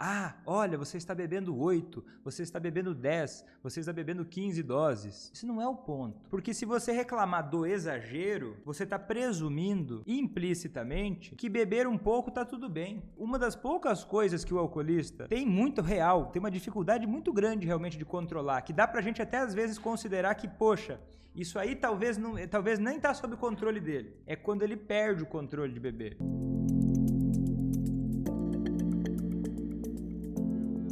Ah, olha, você está bebendo 8, você está bebendo 10, você está bebendo 15 doses. Isso não é o ponto. Porque se você reclamar do exagero, você está presumindo implicitamente que beber um pouco está tudo bem. Uma das poucas coisas que o alcoolista tem muito real, tem uma dificuldade muito grande realmente de controlar, que dá pra gente até às vezes considerar que, poxa, isso aí talvez nem está sob controle dele. É quando ele perde o controle de beber.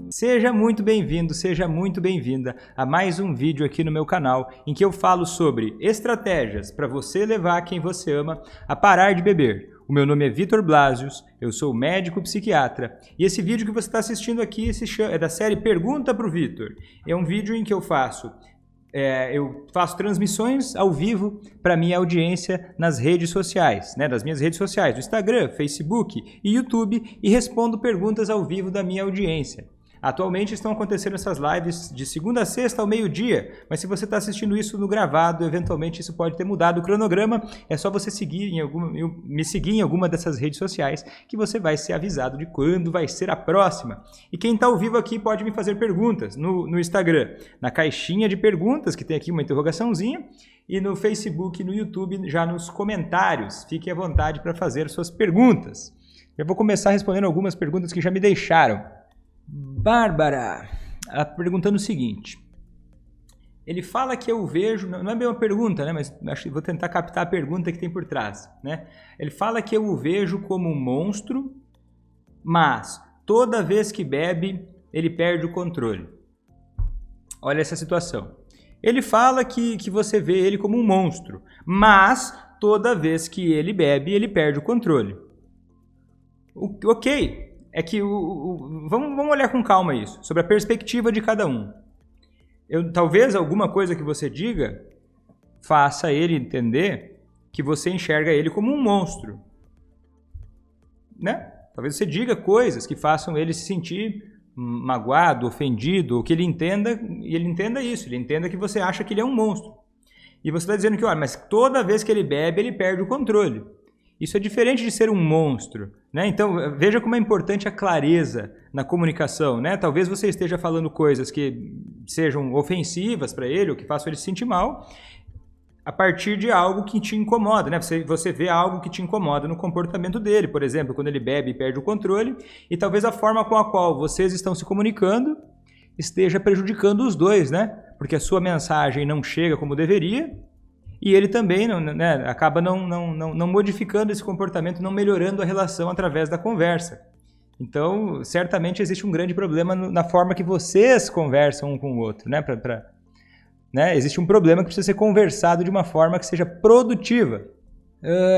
Seja muito bem-vindo, seja muito bem-vinda a mais um vídeo aqui no meu canal em que eu falo sobre estratégias para você levar quem você ama a parar de beber. O meu nome é Vitor Blasius, eu sou médico psiquiatra e esse vídeo que você está assistindo aqui é da série Pergunta pro Vitor. É um vídeo em que eu faço transmissões ao vivo para minha audiência nas redes sociais, das minhas redes sociais, do Instagram, Facebook e YouTube, e respondo perguntas ao vivo da minha audiência. Atualmente estão acontecendo essas lives de segunda a sexta ao meio-dia, mas se você está assistindo isso no gravado, eventualmente isso pode ter mudado o cronograma. É só você me seguir em alguma dessas redes sociais que você vai ser avisado de quando vai ser a próxima. E quem está ao vivo aqui pode me fazer perguntas no Instagram, na caixinha de perguntas, que tem aqui uma interrogaçãozinha, e no Facebook e no YouTube, já nos comentários. Fique à vontade para fazer suas perguntas. Eu vou começar respondendo algumas perguntas que já me deixaram. Bárbara, ela perguntando o seguinte: ele fala que eu vejo, não é bem uma pergunta, mas acho que vou tentar captar a pergunta que tem por trás, Ele fala que eu o vejo como um monstro, mas toda vez que bebe, ele perde o controle. Olha essa situação. Ele fala que você vê ele como um monstro, mas toda vez que ele bebe, ele perde o controle. Ok. É que vamos olhar com calma isso, sobre a perspectiva de cada um. Talvez alguma coisa que você diga faça ele entender que você enxerga ele como um monstro. Talvez você diga coisas que façam ele se sentir magoado, ofendido, ou que ele entenda isso, ele entenda que você acha que ele é um monstro. E você está dizendo que, olha, mas toda vez que ele bebe, ele perde o controle. Isso é diferente de ser um monstro, Então, veja como é importante a clareza na comunicação, Talvez você esteja falando coisas que sejam ofensivas para ele, ou que façam ele se sentir mal, a partir de algo que te incomoda, Você vê algo que te incomoda no comportamento dele, por exemplo, quando ele bebe e perde o controle, e talvez a forma com a qual vocês estão se comunicando esteja prejudicando os dois, Porque a sua mensagem não chega como deveria, e ele também acaba não modificando esse comportamento, não melhorando a relação através da conversa. Então, certamente existe um grande problema na forma que vocês conversam um com o outro. Existe um problema que precisa ser conversado de uma forma que seja produtiva.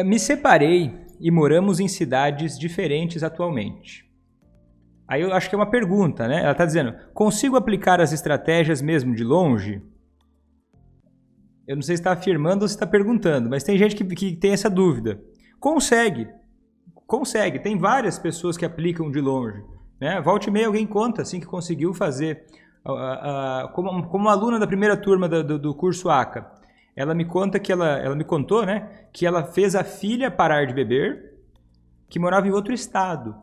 Me separei e moramos em cidades diferentes atualmente. Aí eu acho que é uma pergunta, Ela está dizendo, consigo aplicar as estratégias mesmo de longe? Eu não sei se está afirmando ou se está perguntando, mas tem gente que tem essa dúvida. Consegue. Tem várias pessoas que aplicam de longe. Volta e meia alguém conta assim que conseguiu fazer. Como aluna da primeira turma do curso ACA, ela me conta que ela me contou, que ela fez a filha parar de beber, que morava em outro estado,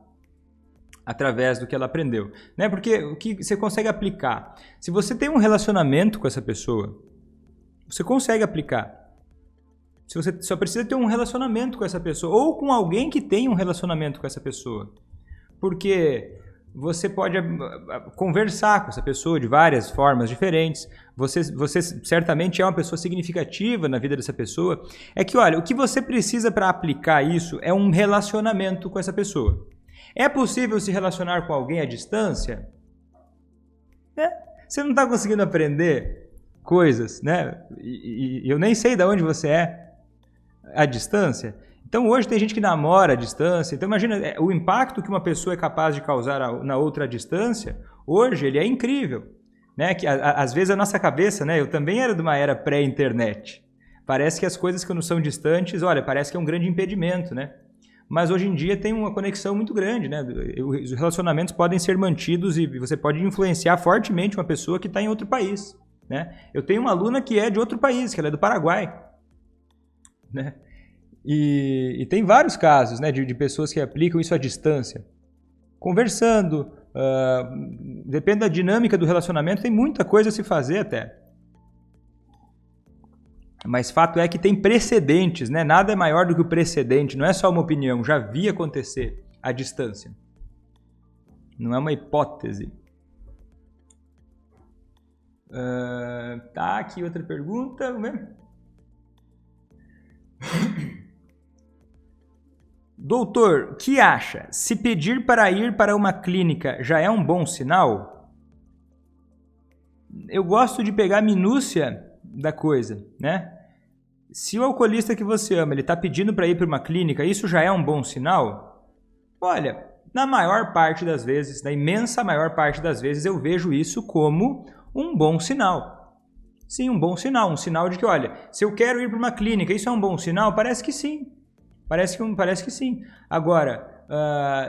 através do que ela aprendeu. Porque o que você consegue aplicar? Se você tem um relacionamento com essa pessoa, você consegue aplicar. Você só precisa ter um relacionamento com essa pessoa, ou com alguém que tenha um relacionamento com essa pessoa. Porque você pode conversar com essa pessoa de várias formas diferentes. Você certamente é uma pessoa significativa na vida dessa pessoa. É que, olha, o que você precisa para aplicar isso é um relacionamento com essa pessoa. É possível se relacionar com alguém à distância? Você não está conseguindo aprender coisas, E eu nem sei de onde você é à distância. Então hoje tem gente que namora à distância. Então imagina o impacto que uma pessoa é capaz de causar na outra à distância. Hoje ele é incrível, Que às vezes a nossa cabeça, eu também era de uma era pré-internet. Parece que as coisas que não são distantes, olha, parece que é um grande impedimento, Mas hoje em dia tem uma conexão muito grande, Os relacionamentos podem ser mantidos e você pode influenciar fortemente uma pessoa que está em outro país. Eu tenho uma aluna que é de outro país, que ela é do Paraguai. E tem vários casos de pessoas que aplicam isso à distância. Conversando, Depende da dinâmica do relacionamento, tem muita coisa a se fazer até. Mas fato é que tem precedentes, né? Nada é maior do que o precedente, não é só uma opinião, já vi acontecer à distância. Não é uma hipótese. Tá, aqui outra pergunta. Vamos ver. Doutor, que acha? Se pedir para ir para uma clínica já é um bom sinal? Eu gosto de pegar a minúcia da coisa, né? Se o alcoolista que você ama, ele está pedindo para ir para uma clínica, isso já é um bom sinal? Olha, na maior parte das vezes, na imensa maior parte das vezes, eu vejo isso como um bom sinal. Sim, um bom sinal. Um sinal de que, olha, se eu quero ir para uma clínica, isso é um bom sinal? Parece que sim. Parece que sim. Agora,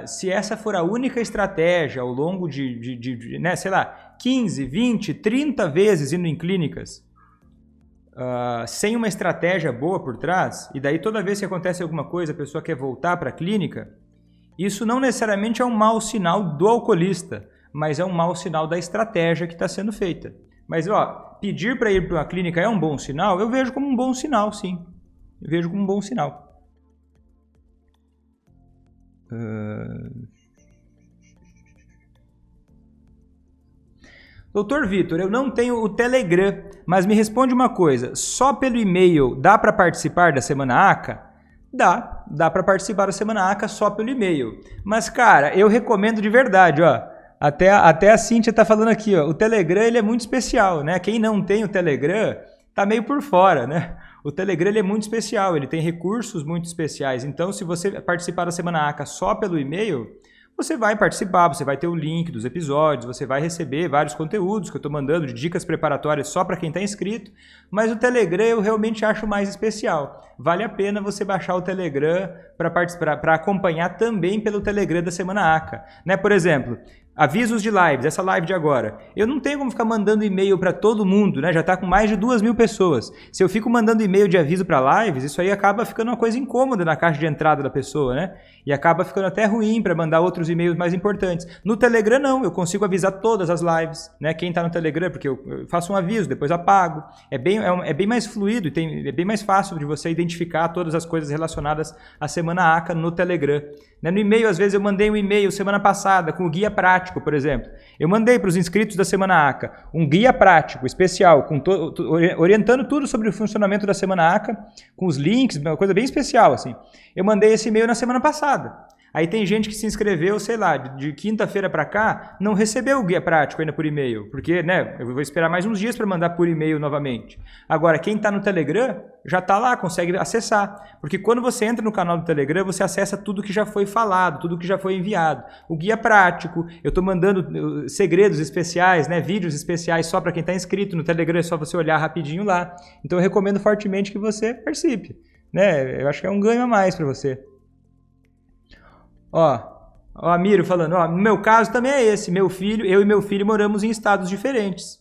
se essa for a única estratégia ao longo de né, sei lá, 15, 20, 30 vezes indo em clínicas, sem uma estratégia boa por trás, e daí toda vez que acontece alguma coisa, a pessoa quer voltar para a clínica, isso não necessariamente é um mau sinal do alcoolista, mas é um mau sinal da estratégia que está sendo feita. Mas, pedir para ir para uma clínica é um bom sinal? Eu vejo como um bom sinal, sim. Eu vejo como um bom sinal. Doutor Vitor, eu não tenho o Telegram, mas me responde uma coisa, só pelo e-mail dá para participar da Semana ACA? Dá para participar da Semana ACA só pelo e-mail. Mas, cara, eu recomendo de verdade, até a Cíntia tá falando aqui, o Telegram ele é muito especial, né? Quem não tem o Telegram tá meio por fora, né? O Telegram ele é muito especial, ele tem recursos muito especiais. Então, se você participar da Semana ACA só pelo e-mail, você vai participar, você vai ter o link dos episódios, você vai receber vários conteúdos que eu estou mandando de dicas preparatórias só para quem está inscrito, mas o Telegram eu realmente acho mais especial. Vale a pena você baixar o Telegram para acompanhar também pelo Telegram da Semana ACA. Né? Por exemplo, avisos de lives, essa live de agora. Eu não tenho como ficar mandando e-mail para todo mundo, né? Já está com mais de 2.000 pessoas. Se eu fico mandando e-mail de aviso para lives, isso aí acaba ficando uma coisa incômoda na caixa de entrada da pessoa, né? E acaba ficando até ruim para mandar outros e-mails mais importantes. No Telegram não, eu consigo avisar todas as lives, né? Quem está no Telegram, porque eu faço um aviso, depois apago. É bem mais fluido e é bem mais fácil de você identificar todas as coisas relacionadas à Semana ACA no Telegram. No e-mail, às vezes eu mandei um e-mail semana passada com o guia prático, por exemplo. Eu mandei para os inscritos da Semana ACA um guia prático especial, orientando tudo sobre o funcionamento da Semana ACA, com os links, uma coisa bem especial, assim. Eu mandei esse e-mail na semana passada. Aí tem gente que se inscreveu, sei lá, de quinta-feira para cá, não recebeu o guia prático ainda por e-mail, porque, né, eu vou esperar mais uns dias para mandar por e-mail novamente. Agora, quem está no Telegram já está lá, consegue acessar, porque quando você entra no canal do Telegram, você acessa tudo que já foi falado, tudo que já foi enviado. O guia prático, eu estou mandando segredos especiais, né, vídeos especiais só para quem está inscrito. No Telegram é só você olhar rapidinho lá. Então eu recomendo fortemente que você participe, né? Eu acho que é um ganho a mais para você. Ó, a Miro falando, no meu caso também é esse, eu e meu filho moramos em estados diferentes.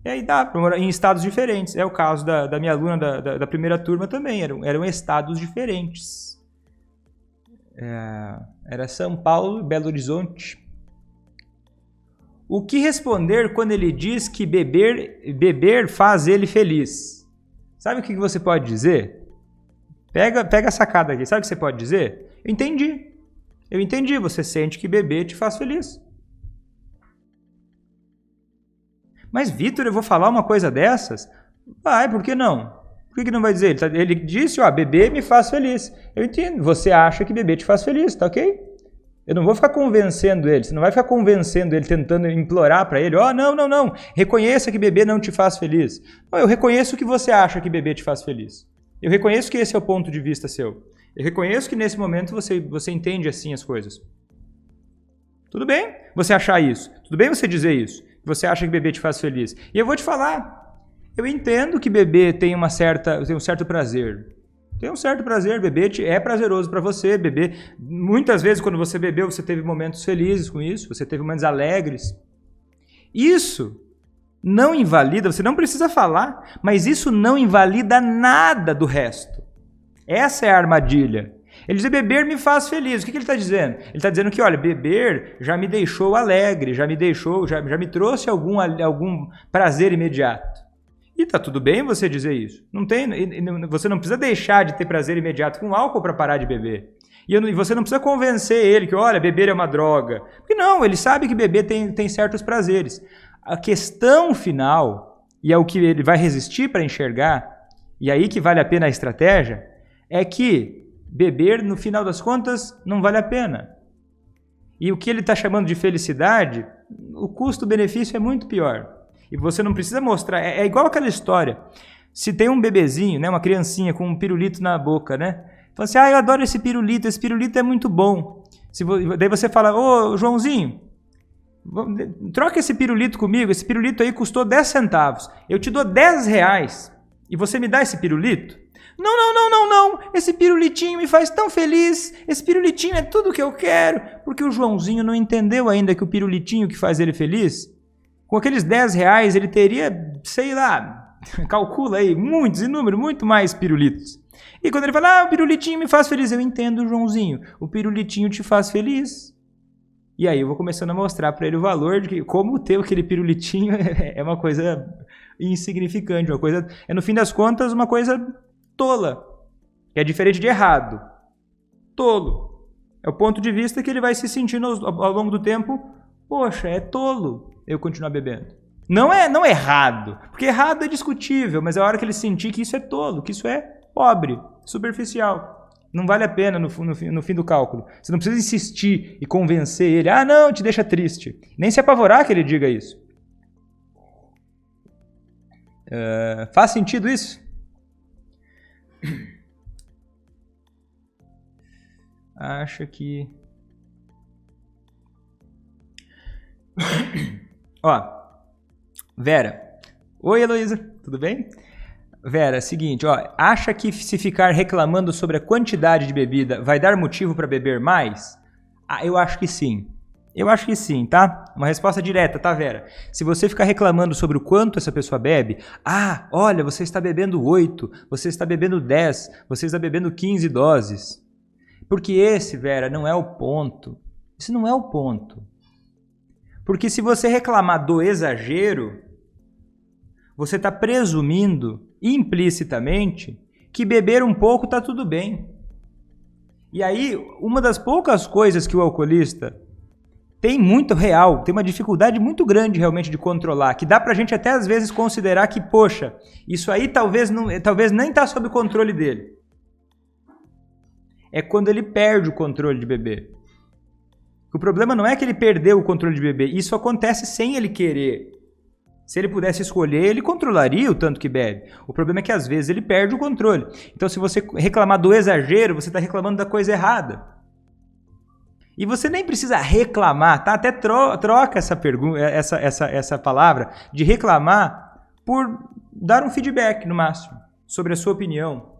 E aí dá para morar em estados diferentes. É o caso da minha aluna da primeira turma também, eram estados diferentes. Era São Paulo e Belo Horizonte. O que responder quando ele diz que beber faz ele feliz? Sabe o que você pode dizer? Pega a sacada aqui, sabe o que você pode dizer? Eu entendi, você sente que beber te faz feliz. Mas, Vitor, eu vou falar uma coisa dessas? Vai, por que não? Por que não vai dizer? Ele disse, beber me faz feliz. Eu entendo, você acha que beber te faz feliz, tá ok? Eu não vou ficar convencendo ele, você não vai ficar convencendo ele, tentando implorar para ele, não, reconheça que beber não te faz feliz. Não, eu reconheço que você acha que beber te faz feliz. Eu reconheço que esse é o ponto de vista seu. Eu reconheço que nesse momento você entende assim as coisas. Tudo bem você achar isso. Tudo bem você dizer isso. Que você acha que beber te faz feliz. E eu vou te falar. Eu entendo que beber tem um certo prazer. Tem um certo prazer. Beber é prazeroso para você. Beber. Muitas vezes quando você bebeu, você teve momentos felizes com isso. Você teve momentos alegres. Isso não invalida. Você não precisa falar. Mas isso não invalida nada do resto. Essa é a armadilha. Ele diz, beber me faz feliz. O que ele está dizendo? Ele está dizendo que, olha, beber já me deixou alegre, já me trouxe algum prazer imediato. E está tudo bem você dizer isso. Você não precisa deixar de ter prazer imediato com álcool para parar de beber. E você não precisa convencer ele que, olha, beber é uma droga. Porque não, ele sabe que beber tem certos prazeres. A questão final, e é o que ele vai resistir para enxergar, e aí que vale a pena a estratégia, é que beber, no final das contas, não vale a pena. E o que ele está chamando de felicidade, o custo-benefício é muito pior. E você não precisa mostrar, é igual aquela história. Se tem um bebezinho, né, uma criancinha com um pirulito na boca, né? Fala assim, eu adoro esse pirulito é muito bom. Daí você fala, ô Joãozinho, troca esse pirulito comigo, esse pirulito aí custou 10 centavos. Eu te dou 10 reais e você me dá esse pirulito? Não, esse pirulitinho me faz tão feliz, esse pirulitinho é tudo que eu quero, porque o Joãozinho não entendeu ainda que o pirulitinho que faz ele feliz, com aqueles 10 reais ele teria, sei lá, calcula aí, inúmeros, muito mais pirulitos. E quando ele fala, o pirulitinho me faz feliz, eu entendo, Joãozinho, o pirulitinho te faz feliz. E aí eu vou começando a mostrar para ele o valor de que como ter aquele pirulitinho é uma coisa insignificante, no fim das contas uma coisa tola. É diferente de errado. Tolo. É o ponto de vista que ele vai se sentindo ao longo do tempo, poxa, é tolo eu continuar bebendo. Não é errado, porque errado é discutível, mas é a hora que ele sentir que isso é tolo, que isso é pobre, superficial. Não vale a pena no fim do cálculo. Você não precisa insistir e convencer ele. Não, te deixa triste. Nem se apavorar que ele diga isso. Faz sentido isso? Acho que... Vera. Oi, Heloísa. Tudo bem? Vera, seguinte, acha que se ficar reclamando sobre a quantidade de bebida vai dar motivo para beber mais? Eu acho que sim. Eu acho que sim, tá? Uma resposta direta, tá, Vera? Se você ficar reclamando sobre o quanto essa pessoa bebe, olha, você está bebendo 8, você está bebendo 10, você está bebendo 15 doses. Porque esse, Vera, não é o ponto. Isso não é o ponto. Porque se você reclamar do exagero, você está presumindo implicitamente que beber um pouco está tudo bem. E aí, uma das poucas coisas que o alcoolista tem uma dificuldade muito grande realmente de controlar, que dá pra gente até às vezes considerar que, poxa, isso aí talvez nem está sob o controle dele. É quando ele perde o controle de beber. O problema não é que ele perdeu o controle de beber, isso acontece sem ele querer. Se ele pudesse escolher, ele controlaria o tanto que bebe. O problema é que às vezes ele perde o controle. Então, se você reclamar do exagero, você está reclamando da coisa errada. E você nem precisa reclamar, tá? Até troca essa pergunta, essa palavra de reclamar por dar um feedback no máximo sobre a sua opinião.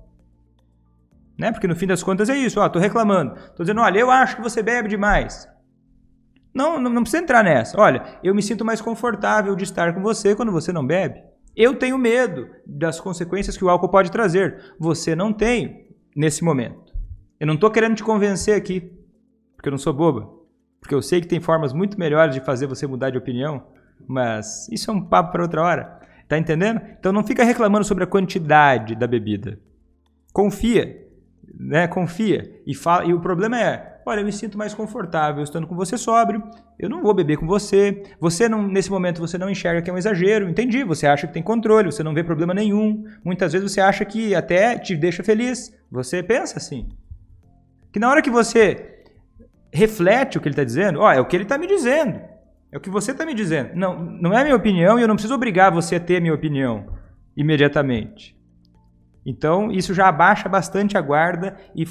Né? Porque no fim das contas é isso, tô reclamando. Tô dizendo, olha, eu acho que você bebe demais. Não precisa entrar nessa. Olha, eu me sinto mais confortável de estar com você quando você não bebe. Eu tenho medo das consequências que o álcool pode trazer. Você não tem nesse momento. Eu não estou querendo te convencer aqui, porque eu não sou boba. Porque eu sei que tem formas muito melhores de fazer você mudar de opinião, mas isso é um papo para outra hora. Tá entendendo? Então não fica reclamando sobre a quantidade da bebida. Confia. Né? Confia. E o problema é, olha, eu me sinto mais confortável estando com você sóbrio, eu não vou beber com você, nesse momento você não enxerga que é um exagero, entendi, você acha que tem controle, você não vê problema nenhum, muitas vezes você acha que até te deixa feliz, você pensa assim. Que na hora que você reflete o que ele está dizendo, é o que ele está me dizendo, é o que você está me dizendo, não é a minha opinião e eu não preciso obrigar você a ter a minha opinião imediatamente. Então, isso já abaixa bastante a guarda e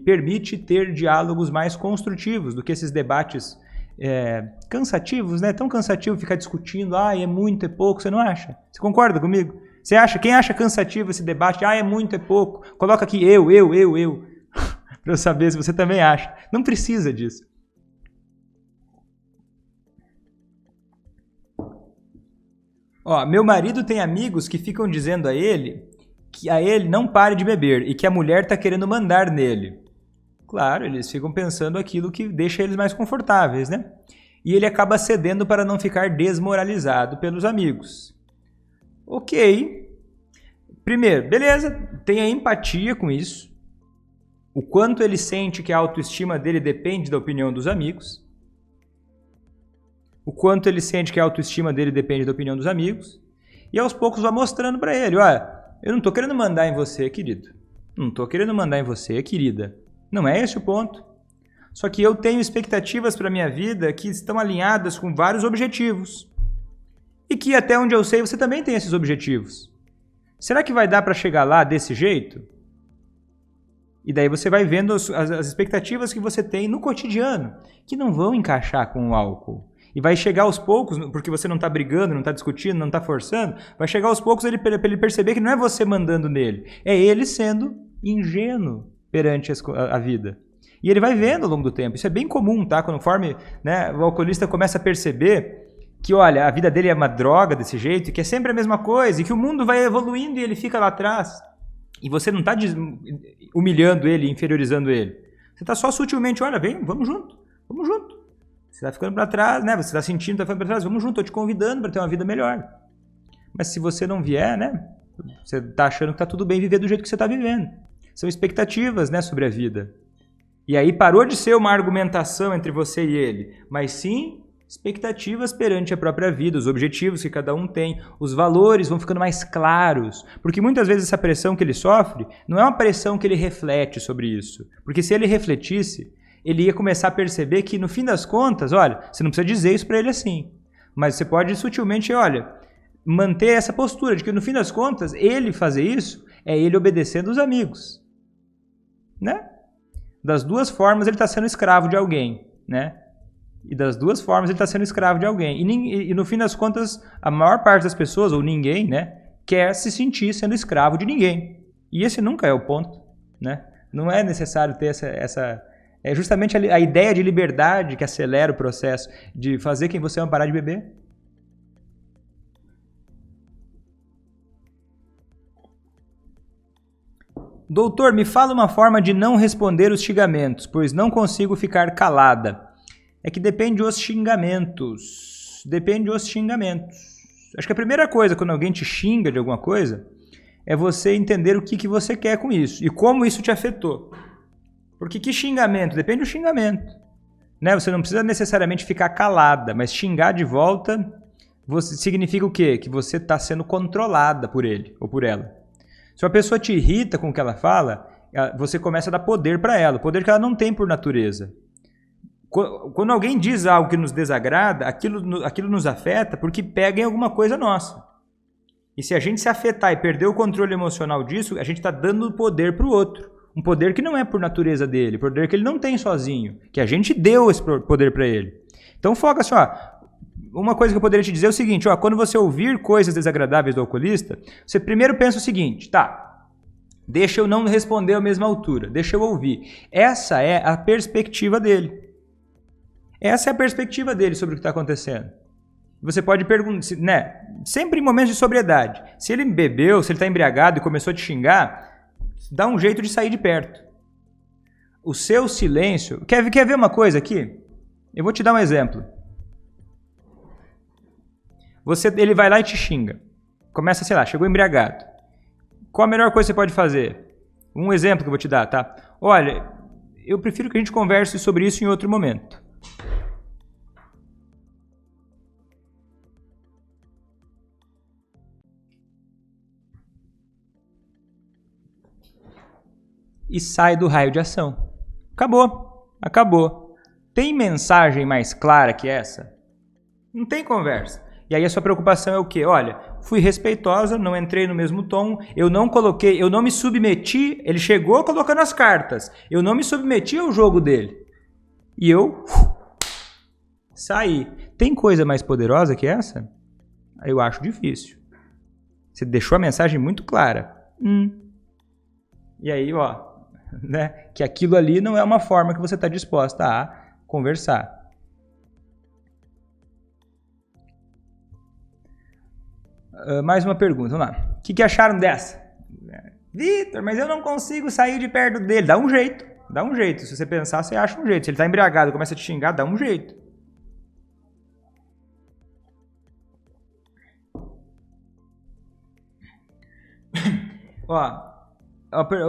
permite ter diálogos mais construtivos do que esses debates cansativos, né? Tão cansativo ficar discutindo, é muito, é pouco, você não acha? Você concorda comigo? Você acha? Quem acha cansativo esse debate, é muito, é pouco, coloca aqui eu, para eu saber se você também acha. Não precisa disso. Meu marido tem amigos que ficam dizendo a ele que a ele não pare de beber e que a mulher está querendo mandar nele. Claro, eles ficam pensando aquilo que deixa eles mais confortáveis, né? E ele acaba cedendo para não ficar desmoralizado pelos amigos. Ok. Primeiro, beleza, tenha empatia com isso. O quanto ele sente que a autoestima dele depende da opinião dos amigos. O quanto ele sente que a autoestima dele depende da opinião dos amigos. E aos poucos vai mostrando para ele, olha, eu não estou querendo mandar em você, querido. Não estou querendo mandar em você, querida. Não é esse o ponto. Só que eu tenho expectativas para a minha vida que estão alinhadas com vários objetivos. E que até onde eu sei você também tem esses objetivos. Será que vai dar para chegar lá desse jeito? E daí você vai vendo as expectativas que você tem no cotidiano, que não vão encaixar com o álcool. E vai chegar aos poucos, porque você não está brigando, não está discutindo, não está forçando, vai chegar aos poucos para ele perceber que não é você mandando nele, é ele sendo ingênuo perante a vida. E ele vai vendo ao longo do tempo. Isso é bem comum, tá? Conforme, né, o alcoolista começa a perceber que, olha, a vida dele é uma droga desse jeito, que é sempre a mesma coisa, e que o mundo vai evoluindo e ele fica lá atrás. E você não está humilhando ele, inferiorizando ele. Você está só sutilmente, olha, vem, vamos junto, vamos junto. Você está ficando para trás, né? Você está sentindo, está ficando para trás, vamos junto, estou te convidando para ter uma vida melhor. Mas se você não vier, né? Você está achando que está tudo bem viver do jeito que você está vivendo. São expectativas, né, sobre a vida. E aí parou de ser uma argumentação entre você e ele, mas sim expectativas perante a própria vida, os objetivos que cada um tem, os valores vão ficando mais claros, porque muitas vezes essa pressão que ele sofre não é uma pressão que ele reflete sobre isso, porque se ele refletisse, ele ia começar a perceber que no fim das contas, olha, você não precisa dizer isso para ele assim, mas você pode sutilmente, olha, manter essa postura de que no fim das contas, ele fazer isso é ele obedecendo os amigos, né? Das duas formas ele está sendo escravo de alguém, né? E das duas formas ele está sendo escravo de alguém. E no fim das contas, a maior parte das pessoas, ou ninguém, né, quer se sentir sendo escravo de ninguém. E esse nunca é o ponto, né? Não é necessário ter essa é justamente a ideia de liberdade que acelera o processo de fazer quem você ama parar de beber. Doutor, me fala uma forma de não responder os xingamentos, pois não consigo ficar calada. É que depende dos xingamentos. Depende dos xingamentos. Acho que a primeira coisa, quando alguém te xinga de alguma coisa, é você entender o que você quer com isso e como isso te afetou. Porque que xingamento? Depende do xingamento. Né? Você não precisa necessariamente ficar calada, mas xingar de volta significa o quê? Que você está sendo controlada por ele ou por ela. Se uma pessoa te irrita com o que ela fala, você começa a dar poder para ela, poder que ela não tem por natureza. Quando alguém diz algo que nos desagrada, aquilo nos afeta porque pega em alguma coisa nossa. E se a gente se afetar e perder o controle emocional disso, a gente está dando poder para o outro. Um poder que não é por natureza dele, poder que ele não tem sozinho, que a gente deu esse poder para ele. Então foca assim, ó. Uma coisa que eu poderia te dizer é o seguinte, ó, quando você ouvir coisas desagradáveis do alcoolista, você primeiro pensa o seguinte, tá, deixa eu não responder à mesma altura, deixa eu ouvir. Essa é a perspectiva dele. Essa é a perspectiva dele sobre o que está acontecendo. Você pode perguntar, né, sempre em momentos de sobriedade, se ele bebeu, se ele está embriagado e começou a te xingar, dá um jeito de sair de perto. O seu silêncio... Quer ver uma coisa aqui? Eu vou te dar um exemplo. Ele vai lá e te xinga. Começa, sei lá, chegou embriagado. Qual a melhor coisa que você pode fazer? Um exemplo que eu vou te dar, tá? Olha, eu prefiro que a gente converse sobre isso em outro momento. E sai do raio de ação. Acabou. Acabou. Tem mensagem mais clara que essa? Não tem conversa. E aí a sua preocupação é o quê? Olha, fui respeitosa, não entrei no mesmo tom, eu não me submeti, ele chegou colocando as cartas, eu não me submeti ao jogo dele. E eu saí. Tem coisa mais poderosa que essa? Eu acho difícil. Você deixou a mensagem muito clara. E aí, ó, né, que aquilo ali não é uma forma que você está disposta a conversar. Mais uma pergunta, vamos lá. O que acharam dessa? Vitor, mas eu não consigo sair de perto dele. Dá um jeito, dá um jeito. Se você pensar, você acha um jeito. Se ele tá embriagado e começa a te xingar, dá um jeito. Ó,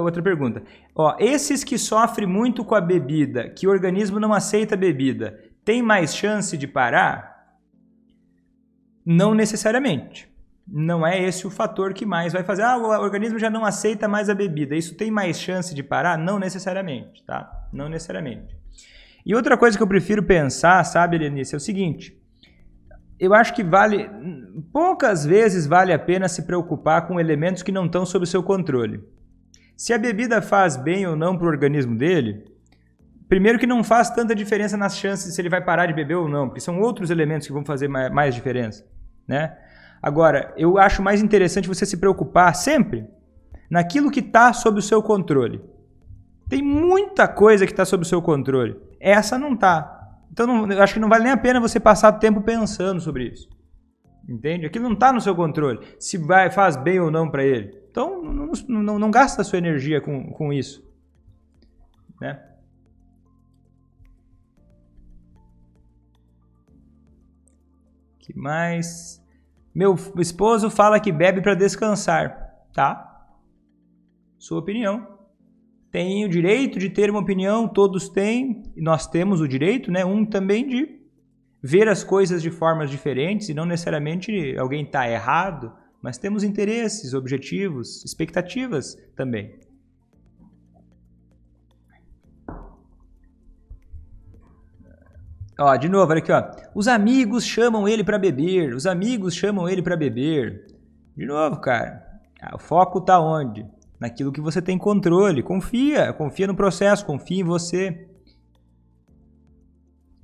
outra pergunta. Ó, esses que sofrem muito com a bebida, que o organismo não aceita a bebida, tem mais chance de parar? Não necessariamente. Não é esse o fator que mais vai fazer. O organismo já não aceita mais a bebida. Isso tem mais chance de parar? Não necessariamente, tá? Não necessariamente. E outra coisa que eu prefiro pensar, sabe, Helenice, é o seguinte. Eu acho que poucas vezes vale a pena se preocupar com elementos que não estão sob o seu controle. Se a bebida faz bem ou não para o organismo dele, primeiro que não faz tanta diferença nas chances se ele vai parar de beber ou não, porque são outros elementos que vão fazer mais diferença, né? Agora, eu acho mais interessante você se preocupar sempre naquilo que está sob o seu controle. Tem muita coisa que está sob o seu controle. Essa não está. Então, eu acho que não vale nem a pena você passar tempo pensando sobre isso. Entende? Aquilo não está no seu controle. Se faz bem ou não para ele. Então, não gasta a sua energia com isso. Né? Que mais? Meu esposo fala que bebe para descansar. Tá? Sua opinião. Tem o direito de ter uma opinião, todos têm, e nós temos o direito, né? Também de ver as coisas de formas diferentes, e não necessariamente alguém está errado, mas temos interesses, objetivos, expectativas também. Ó, de novo, olha aqui, ó. Os amigos chamam ele para beber, os amigos chamam ele para beber. De novo, cara, o foco está onde? Naquilo que você tem controle. Confia no processo, confia em você.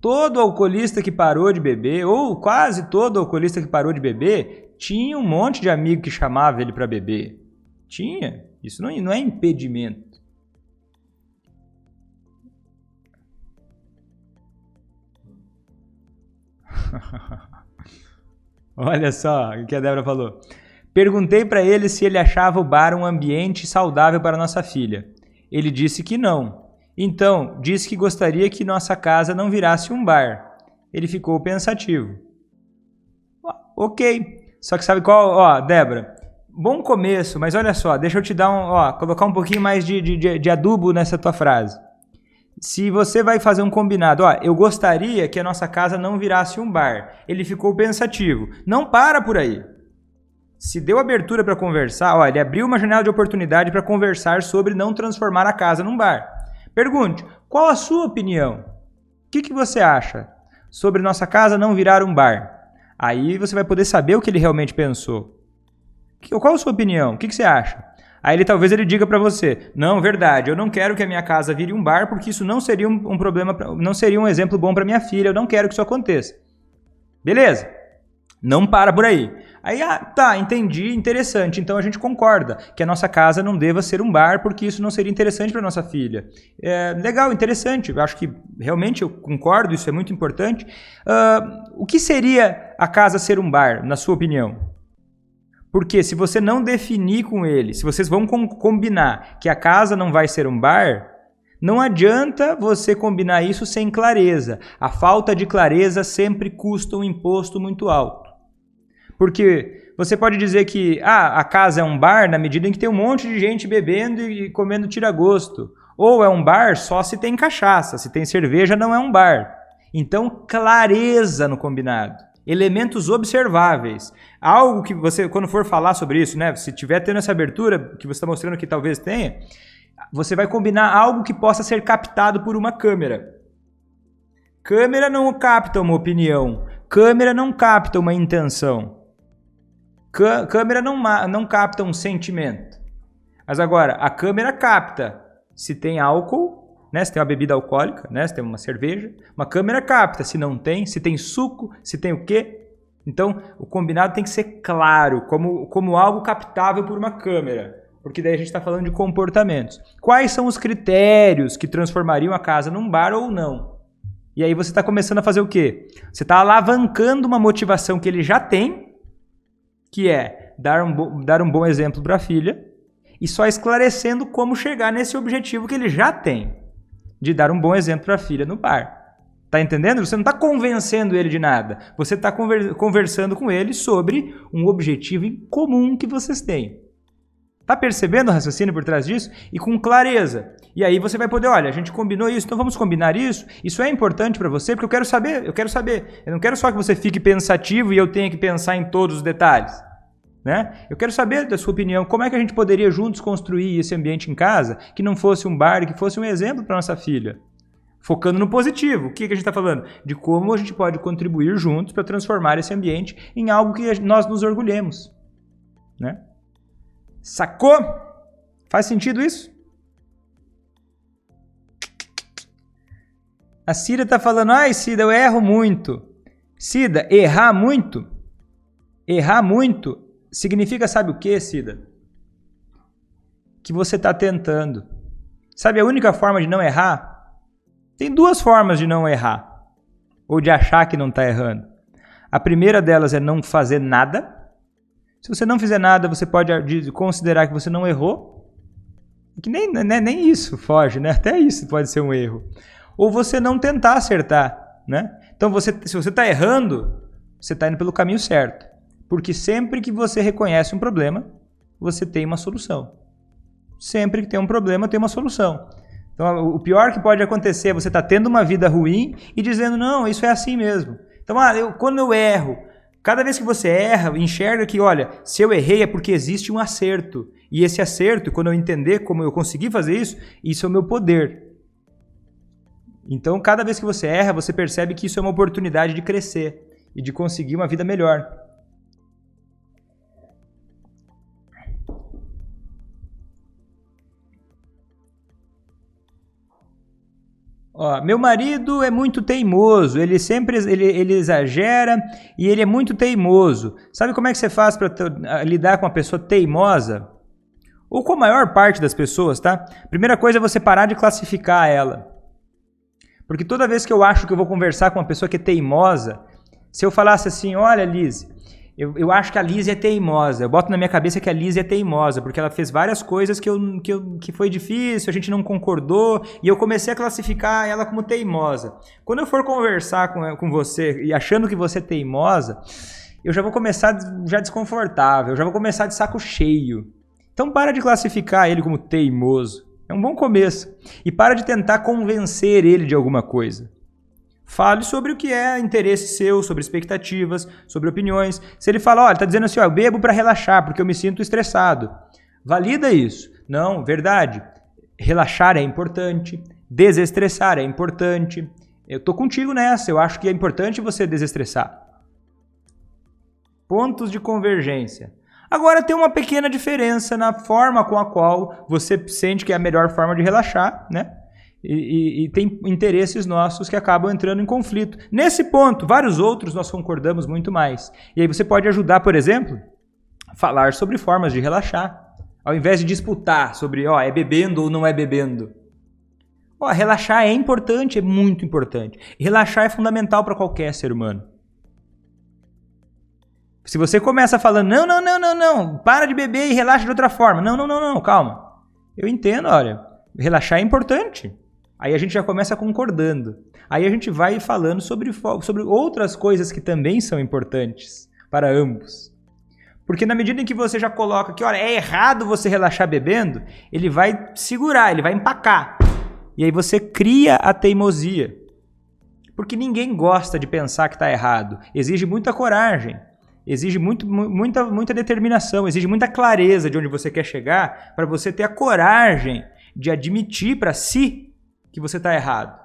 Todo alcoolista que parou de beber, ou quase todo alcoolista que parou de beber, tinha um monte de amigo que chamava ele para beber. Tinha. Isso não é impedimento. Olha só o que a Débora falou. Perguntei para ele se ele achava o bar um ambiente saudável para nossa filha. Ele disse que não. Então, disse que gostaria que nossa casa não virasse um bar. Ele ficou pensativo. Ok. Só que sabe qual? Ó, Débora, bom começo, mas olha só, deixa eu te dar colocar um pouquinho mais de adubo nessa tua frase. Se você vai fazer um combinado, eu gostaria que a nossa casa não virasse um bar. Ele ficou pensativo. Não para por aí. Se deu abertura para conversar, ele abriu uma janela de oportunidade para conversar sobre não transformar a casa num bar. Pergunte, qual a sua opinião? O que você acha sobre nossa casa não virar um bar? Aí você vai poder saber o que ele realmente pensou. Qual a sua opinião? O que você acha? Aí talvez ele diga para você, não, verdade, eu não quero que a minha casa vire um bar porque isso não seria um problema, não seria um exemplo bom para minha filha, eu não quero que isso aconteça. Beleza? Não para por aí. Aí, tá, entendi, interessante. Então a gente concorda que a nossa casa não deva ser um bar porque isso não seria interessante para nossa filha. Legal, interessante. Eu acho que realmente eu concordo, isso é muito importante. O que seria a casa ser um bar, na sua opinião? Porque se você não definir com ele, se vocês vão combinar que a casa não vai ser um bar, não adianta você combinar isso sem clareza. A falta de clareza sempre custa um imposto muito alto. Porque você pode dizer que a casa é um bar na medida em que tem um monte de gente bebendo e comendo tira-gosto. Ou é um bar só se tem cachaça, se tem cerveja não é um bar. Então, clareza no combinado. Elementos observáveis. Algo que você, quando for falar sobre isso, né, se tiver tendo essa abertura que você está mostrando que talvez tenha, você vai combinar algo que possa ser captado por uma câmera. Câmera não capta uma opinião. Câmera não capta uma intenção. Câmera não capta um sentimento. Mas agora, a câmera capta se tem álcool, né? Se tem uma bebida alcoólica, né? Se tem uma cerveja. Uma câmera capta se não tem, se tem suco, se tem o quê. Então, o combinado tem que ser claro, como algo captável por uma câmera. Porque daí a gente está falando de comportamentos. Quais são os critérios que transformariam a casa num bar ou não? E aí você está começando a fazer o quê? Você está alavancando uma motivação que ele já tem, que é dar um bom exemplo para a filha, e só esclarecendo como chegar nesse objetivo que ele já tem, de dar um bom exemplo para a filha no par. Tá entendendo? Você não está convencendo ele de nada. Você está conversando com ele sobre um objetivo em comum que vocês têm. Tá percebendo o raciocínio por trás disso? E com clareza. E aí você vai poder, olha, a gente combinou isso, então vamos combinar isso? Isso é importante para você? Porque eu quero saber. Eu não quero só que você fique pensativo e eu tenha que pensar em todos os detalhes. Né? Eu quero saber da sua opinião, como é que a gente poderia juntos construir esse ambiente em casa que não fosse um bar, que fosse um exemplo para nossa filha? Focando no positivo. O que a gente está falando? De como a gente pode contribuir juntos para transformar esse ambiente em algo que nós nos orgulhemos. Né? Sacou? Faz sentido isso? A Cida está falando, ai Cida, eu erro muito. Cida, errar muito? Errar muito significa, sabe o que, Cida? Que você está tentando. Sabe a única forma de não errar? Tem duas formas de não errar, ou de achar que não está errando. A primeira delas é não fazer nada. Se você não fizer nada, você pode considerar que você não errou. Que nem isso foge, né? Até isso pode ser um erro. Ou você não tentar acertar, né? Então, se você está errando, você está indo pelo caminho certo. Porque sempre que você reconhece um problema, você tem uma solução. Sempre que tem um problema, tem uma solução. Então, o pior que pode acontecer é você estar tendo uma vida ruim e dizendo, não, isso é assim mesmo. Então, quando eu erro, cada vez que você erra, enxerga que, olha, se eu errei é porque existe um acerto. E esse acerto, quando eu entender como eu consegui fazer isso é o meu poder. Então, cada vez que você erra, você percebe que isso é uma oportunidade de crescer e de conseguir uma vida melhor. Ó, meu marido é muito teimoso, ele exagera e ele é muito teimoso. Sabe como é que você faz para lidar com uma pessoa teimosa? Ou com a maior parte das pessoas, tá? Primeira coisa é você parar de classificar ela. Porque toda vez que eu acho que eu vou conversar com uma pessoa que é teimosa, se eu falasse assim, olha Liz, eu acho que a Liz é teimosa. Eu boto na minha cabeça que a Liz é teimosa, porque ela fez várias coisas que foi difícil, a gente não concordou, e eu comecei a classificar ela como teimosa. Quando eu for conversar com você e achando que você é teimosa, eu já vou começar já desconfortável, eu já vou começar de saco cheio. Então para de classificar ele como teimoso. É um bom começo. E para de tentar convencer ele de alguma coisa. Fale sobre o que é interesse seu, sobre expectativas, sobre opiniões. Se ele fala, olha, ele está dizendo assim, eu bebo para relaxar porque eu me sinto estressado. Valida isso. Não, verdade. Relaxar é importante. Desestressar é importante. Eu estou contigo nessa. Eu acho que é importante você desestressar. Pontos de convergência. Agora tem uma pequena diferença na forma com a qual você sente que é a melhor forma de relaxar, né? E tem interesses nossos que acabam entrando em conflito. Nesse ponto, vários outros nós concordamos muito mais. E aí você pode ajudar, por exemplo, a falar sobre formas de relaxar. Ao invés de disputar sobre, é bebendo ou não é bebendo. Relaxar é importante, é muito importante. Relaxar é fundamental para qualquer ser humano. Se você começa falando, não, para de beber e relaxa de outra forma. Não, calma. Eu entendo, olha, relaxar é importante. Aí a gente já começa concordando. Aí a gente vai falando sobre outras coisas que também são importantes para ambos. Porque na medida em que você já coloca que, olha, é errado você relaxar bebendo, ele vai segurar, ele vai empacar. E aí você cria a teimosia. Porque ninguém gosta de pensar que está errado. Exige muita coragem. Exige muita determinação, exige muita clareza de onde você quer chegar para você ter a coragem de admitir para si que você está errado.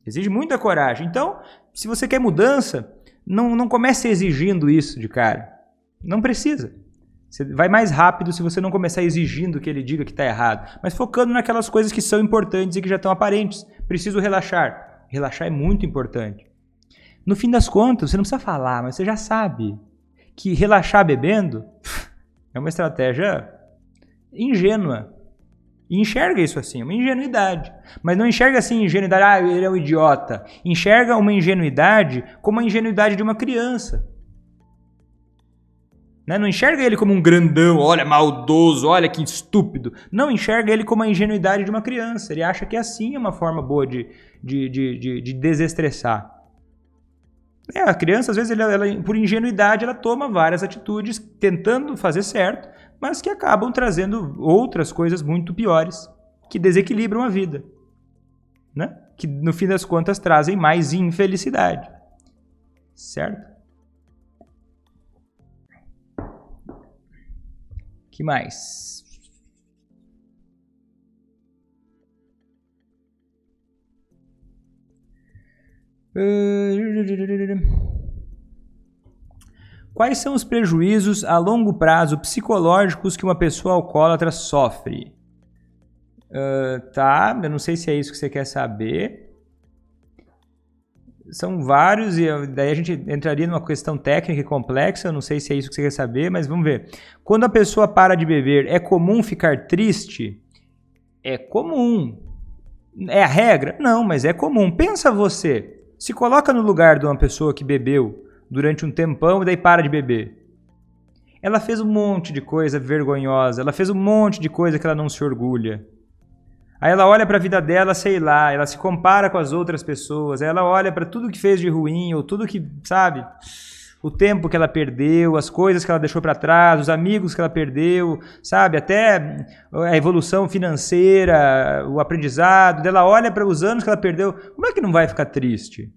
Exige muita coragem. Então, se você quer mudança, não comece exigindo isso de cara. Não precisa. Você vai mais rápido se você não começar exigindo que ele diga que está errado, mas focando naquelas coisas que são importantes e que já estão aparentes. Preciso relaxar. Relaxar é muito importante. No fim das contas, você não precisa falar, mas você já sabe que relaxar bebendo é uma estratégia ingênua. E enxerga isso assim, uma ingenuidade. Mas não enxerga assim ingenuidade, ele é um idiota. Enxerga uma ingenuidade como a ingenuidade de uma criança. Né? Não enxerga ele como um grandão, olha, maldoso, olha que estúpido. Não, enxerga ele como a ingenuidade de uma criança. Ele acha que assim é uma forma boa de desestressar. A criança, às vezes, ela, por ingenuidade, ela toma várias atitudes tentando fazer certo, mas que acabam trazendo outras coisas muito piores, que desequilibram a vida. Né? Que, no fim das contas, trazem mais infelicidade. Certo? Que mais? Quais são os prejuízos a longo prazo psicológicos que uma pessoa alcoólatra sofre? Tá, eu não sei se é isso que você quer saber. São vários, e daí a gente entraria numa questão técnica e complexa, eu não sei se é isso que você quer saber, mas vamos ver. Quando a pessoa para de beber, é comum ficar triste? É comum. É a regra? Não, mas é comum. Pensa você, se coloca no lugar de uma pessoa que bebeu durante um tempão e daí para de beber. Ela fez um monte de coisa vergonhosa, ela fez um monte de coisa que ela não se orgulha. Aí ela olha para a vida dela, sei lá, ela se compara com as outras pessoas, aí ela olha para tudo que fez de ruim, ou tudo que, sabe, o tempo que ela perdeu, as coisas que ela deixou para trás, os amigos que ela perdeu, sabe, até a evolução financeira, o aprendizado, ela olha para os anos que ela perdeu, como é que não vai ficar triste?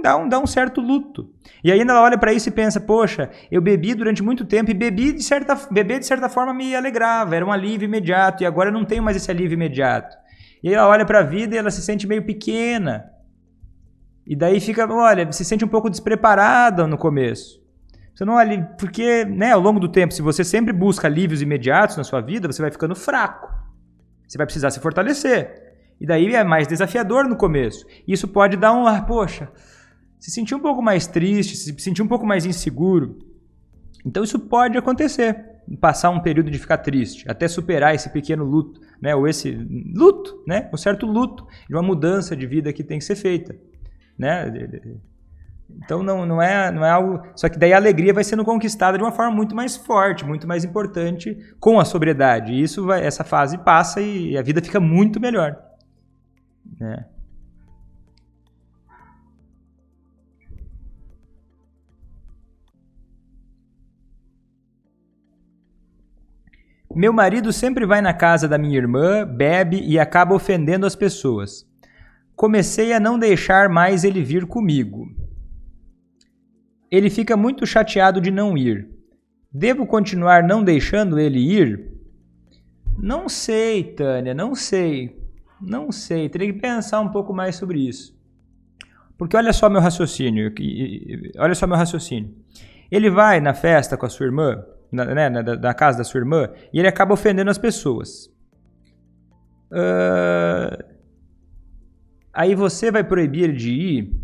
Dá um certo luto. E aí ela olha para isso e pensa, poxa, eu bebi durante muito tempo e beber de certa forma me alegrava, era um alívio imediato, e agora eu não tenho mais esse alívio imediato. E aí ela olha para a vida e ela se sente meio pequena. E daí fica, olha, se sente um pouco despreparada no começo. Você não olha, porque, né, ao longo do tempo, se você sempre busca alívios imediatos na sua vida, você vai ficando fraco. Você vai precisar se fortalecer. E daí é mais desafiador no começo. Isso pode dar poxa, se sentir um pouco mais triste, se sentir um pouco mais inseguro. Então isso pode acontecer, passar um período de ficar triste, até superar esse pequeno luto, né? Ou esse luto, né? Um certo luto de uma mudança de vida que tem que ser feita, né? Então não é algo... Só que daí a alegria vai sendo conquistada de uma forma muito mais forte, muito mais importante com a sobriedade. E essa fase passa e a vida fica muito melhor. Né? Meu marido sempre vai na casa da minha irmã, bebe e acaba ofendendo as pessoas. Comecei a não deixar mais ele vir comigo. Ele fica muito chateado de não ir. Devo continuar não deixando ele ir? Não sei, Tânia, não sei. Não sei, teria que pensar um pouco mais sobre isso. Porque olha só meu raciocínio. Ele vai na festa com a sua irmã, na casa da sua irmã, e ele acaba ofendendo as pessoas. Aí você vai proibir ele de ir?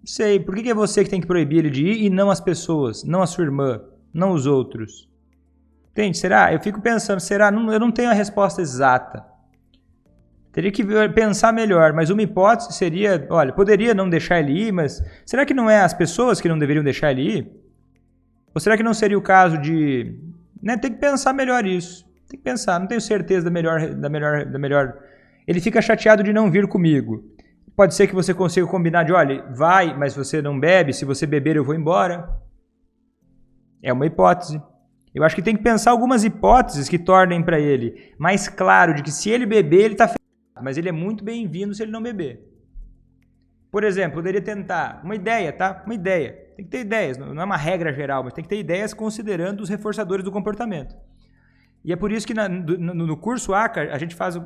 Sei, por que é você que tem que proibir ele de ir e não as pessoas, não a sua irmã, não os outros? Entende? Será? Eu fico pensando, será? Eu não tenho a resposta exata. Teria que pensar melhor, mas uma hipótese seria, olha, poderia não deixar ele ir, mas será que não é as pessoas que não deveriam deixar ele ir? Ou será que não seria o caso de... Né, tem que pensar melhor isso. Tem que pensar, não tenho certeza da melhor... Ele fica chateado de não vir comigo. Pode ser que você consiga combinar de, olha, vai, mas você não bebe, se você beber eu vou embora. É uma hipótese. Eu acho que tem que pensar algumas hipóteses que tornem para ele mais claro de que se ele beber, ele está ferrado, mas ele é muito bem-vindo se ele não beber. Por exemplo, poderia tentar, uma ideia, tá? Uma ideia. Tem que ter ideias, não é uma regra geral, mas tem que ter ideias considerando os reforçadores do comportamento. E é por isso que no curso ACA,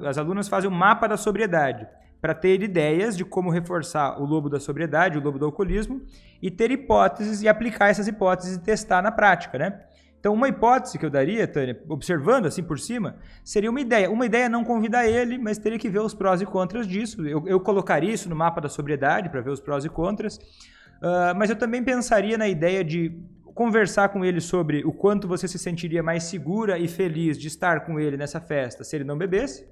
as alunas fazem um mapa da sobriedade, para ter ideias de como reforçar o lobo da sobriedade, o lobo do alcoolismo, e ter hipóteses e aplicar essas hipóteses e testar na prática, né? Então, uma hipótese que eu daria, Tânia, observando assim por cima, seria uma ideia. Uma ideia é não convidar ele, mas teria que ver os prós e contras disso. Eu colocaria isso no mapa da sobriedade para ver os prós e contras. Mas eu também pensaria na ideia de conversar com ele sobre o quanto você se sentiria mais segura e feliz de estar com ele nessa festa se ele não bebesse,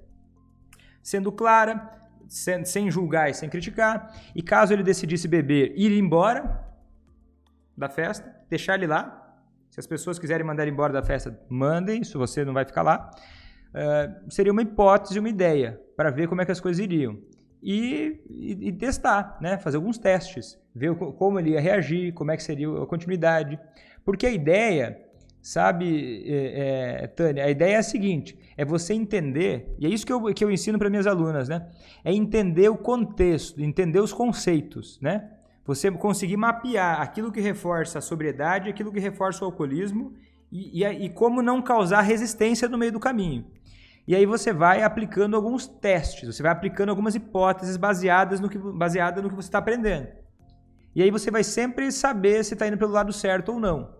sendo clara, sem julgar e sem criticar. E caso ele decidisse beber, ir embora da festa, deixar ele lá, Se as pessoas quiserem mandar embora da festa, mandem, se você não vai ficar lá. Seria uma hipótese, uma ideia, para ver como é que as coisas iriam. E testar, né? Fazer alguns testes, ver como ele ia reagir, como é que seria a continuidade. Porque a ideia, sabe, Tânia, a ideia é a seguinte, é você entender, e é isso que eu ensino para minhas alunas, né? É entender o contexto, entender os conceitos, né? Você conseguir mapear aquilo que reforça a sobriedade, aquilo que reforça o alcoolismo e como não causar resistência no meio do caminho. E aí você vai aplicando alguns testes, você vai aplicando algumas hipóteses baseadas no que você está aprendendo. E aí você vai sempre saber se está indo pelo lado certo ou não.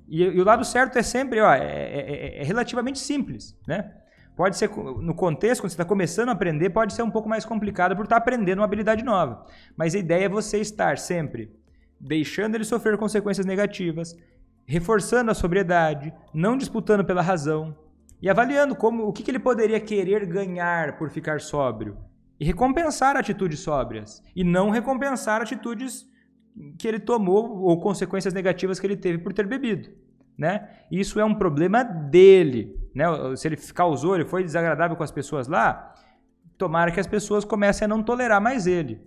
E o lado certo é sempre, é relativamente simples, né? Pode ser, no contexto, quando você está começando a aprender, pode ser um pouco mais complicado por estar aprendendo uma habilidade nova. Mas a ideia é você estar sempre deixando ele sofrer consequências negativas, reforçando a sobriedade, não disputando pela razão, e avaliando o que ele poderia querer ganhar por ficar sóbrio. E recompensar atitudes sóbrias. E não recompensar atitudes que ele tomou ou consequências negativas que ele teve por ter bebido. Né? Isso é um problema dele. Né? Se ele causou, ele foi desagradável com as pessoas lá, tomara que as pessoas comecem a não tolerar mais ele.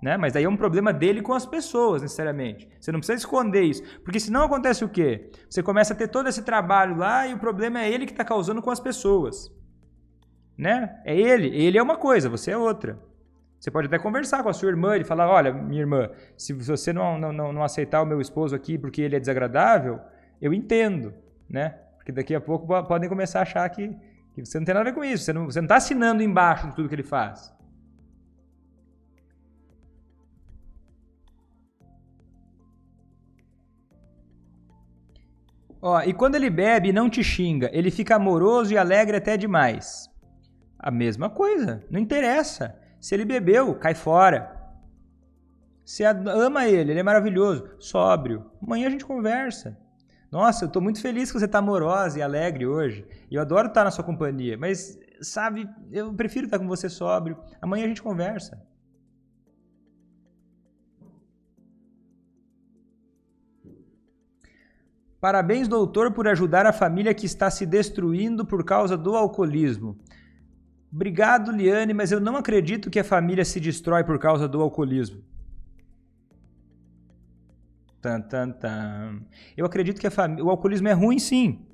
Né? Mas daí é um problema dele com as pessoas, necessariamente. Você não precisa esconder isso. Porque senão acontece o quê? Você começa a ter todo esse trabalho lá e o problema é ele que está causando com as pessoas. Né? É ele. Ele é uma coisa, você é outra. Você pode até conversar com a sua irmã e falar, olha, minha irmã, se você não aceitar o meu esposo aqui porque ele é desagradável, eu entendo. Né? Porque daqui a pouco podem começar a achar que você não tem nada a ver com isso. Você não está assinando embaixo de tudo que ele faz. E quando ele bebe e não te xinga, ele fica amoroso e alegre até demais. A mesma coisa, não interessa. Se ele bebeu, cai fora. Você ama ele é maravilhoso, sóbrio. Amanhã a gente conversa. Nossa, eu estou muito feliz que você está amorosa e alegre hoje. E eu adoro estar na sua companhia, mas, sabe, eu prefiro estar com você sóbrio. Amanhã a gente conversa. Parabéns, doutor, por ajudar a família que está se destruindo por causa do alcoolismo. Obrigado, Liane, mas eu não acredito que a família se destrói por causa do alcoolismo. Eu acredito que o alcoolismo é ruim, sim.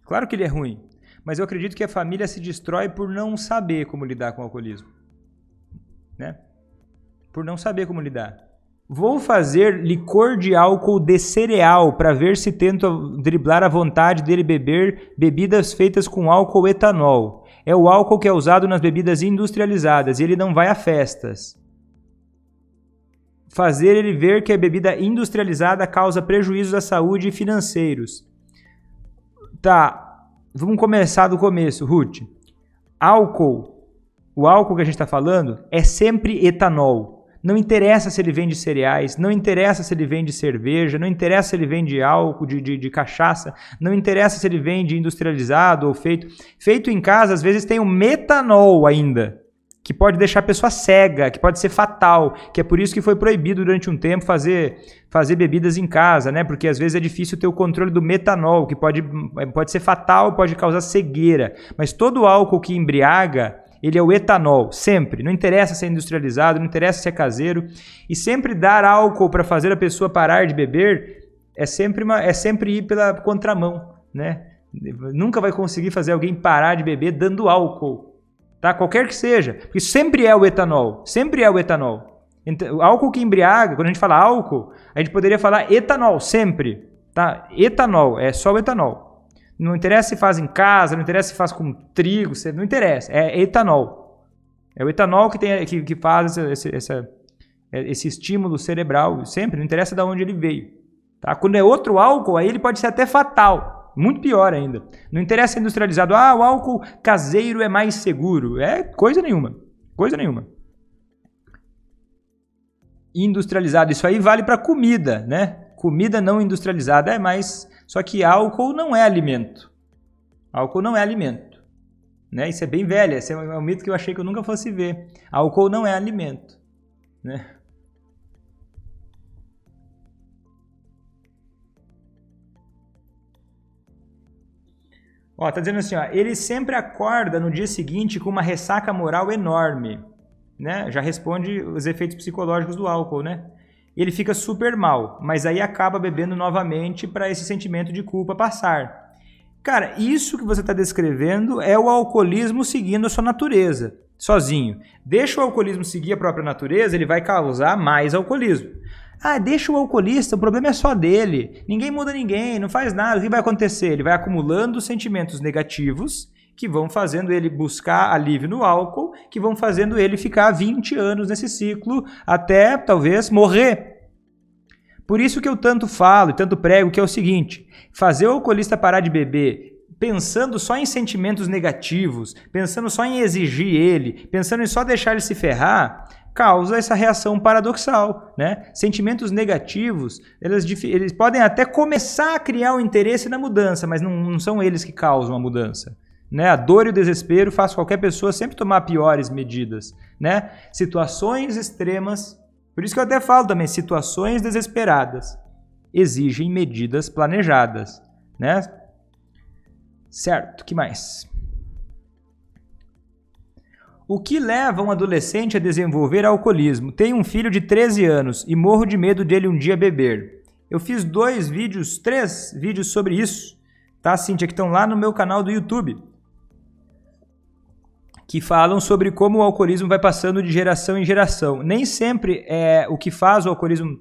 Claro que ele é ruim. Mas eu acredito que a família se destrói por não saber como lidar com o alcoolismo. Né? Por não saber como lidar. Vou fazer licor de álcool de cereal para ver se tento driblar a vontade dele beber bebidas feitas com álcool etanol. É o álcool que é usado nas bebidas industrializadas e ele não vai a festas. Fazer ele ver que a bebida industrializada causa prejuízos à saúde e financeiros. Tá, vamos começar do começo, Ruth. O álcool que a gente está falando é sempre etanol. Não interessa se ele vende cereais, não interessa se ele vende cerveja, não interessa se ele vende álcool de cachaça, não interessa se ele vende industrializado ou feito. Feito em casa, às vezes tem o metanol ainda, que pode deixar a pessoa cega, que pode ser fatal, que é por isso que foi proibido durante um tempo fazer bebidas em casa, né? Porque às vezes é difícil ter o controle do metanol, que pode ser fatal, pode causar cegueira. Mas todo álcool que embriaga, ele é o etanol, sempre. Não interessa se é industrializado, não interessa se é caseiro. E sempre dar álcool para fazer a pessoa parar de beber é sempre ir pela contramão, né? Nunca vai conseguir fazer alguém parar de beber dando álcool, tá? Qualquer que seja, porque sempre é o etanol, sempre é o etanol. Então, o álcool que embriaga, quando a gente fala álcool, a gente poderia falar etanol, sempre, tá? Etanol, é só o etanol. Não interessa se faz em casa, não interessa se faz com trigo, não interessa, é etanol. É o etanol que faz esse estímulo cerebral, sempre, não interessa de onde ele veio. Tá? Quando é outro álcool, aí ele pode ser até fatal, muito pior ainda. Não interessa ser industrializado, o álcool caseiro é mais seguro, coisa nenhuma, coisa nenhuma. Industrializado, isso aí vale para comida, né? Comida não industrializada é mais... Só que álcool não é alimento. Álcool não é alimento. Né? Isso é bem velho. Esse é um mito que eu achei que eu nunca fosse ver. Álcool não é alimento. Né? Ó, tá dizendo assim, ó, ele sempre acorda no dia seguinte com uma ressaca moral enorme, né? Já responde os efeitos psicológicos do álcool, né? Ele fica super mal, mas aí acaba bebendo novamente para esse sentimento de culpa passar. Cara, isso que você está descrevendo é o alcoolismo seguindo a sua natureza, sozinho. Deixa o alcoolismo seguir a própria natureza, ele vai causar mais alcoolismo. Ah, deixa o alcoolista, o problema é só dele. Ninguém muda ninguém, não faz nada. O que vai acontecer? Ele vai acumulando sentimentos negativos que vão fazendo ele buscar alívio no álcool, que vão fazendo ele ficar 20 anos nesse ciclo até, talvez, morrer. Por isso que eu tanto falo e tanto prego que é o seguinte, fazer o alcoolista parar de beber pensando só em sentimentos negativos, pensando só em exigir ele, pensando em só deixar ele se ferrar, causa essa reação paradoxal, né? Sentimentos negativos, eles podem até começar a criar um interesse na mudança, mas não são eles que causam a mudança. Né? A dor e o desespero faz qualquer pessoa sempre tomar piores medidas. Né? Situações extremas, por isso que eu até falo também, situações desesperadas exigem medidas planejadas. Né? Certo, o que mais? O que leva um adolescente a desenvolver alcoolismo? Tenho um filho de 13 anos e morro de medo dele um dia beber. Eu fiz 3 vídeos sobre isso, tá, Cíntia, que estão lá no meu canal do YouTube, que falam sobre como o alcoolismo vai passando de geração em geração. Nem sempre é o que faz o alcoolismo...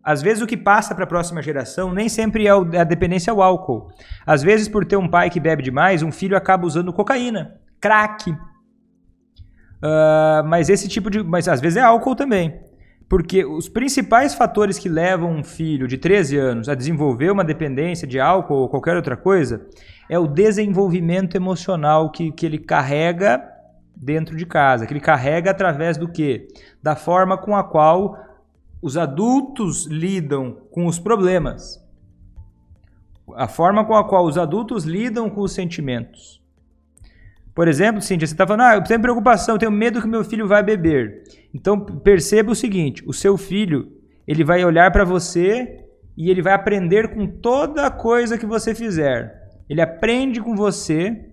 Às vezes o que passa para a próxima geração nem sempre é a dependência ao álcool. Às vezes, por ter um pai que bebe demais, um filho acaba usando cocaína, crack. Mas às vezes é álcool também. Porque os principais fatores que levam um filho de 13 anos a desenvolver uma dependência de álcool ou qualquer outra coisa é o desenvolvimento emocional que ele carrega dentro de casa, que ele carrega através do quê? Da forma com a qual os adultos lidam com os problemas. A forma com a qual os adultos lidam com os sentimentos. Por exemplo, Cíntia, você está falando, eu tenho preocupação, eu tenho medo que meu filho vai beber. Então, perceba o seguinte, o seu filho, ele vai olhar para você e ele vai aprender com toda coisa que você fizer. Ele aprende com você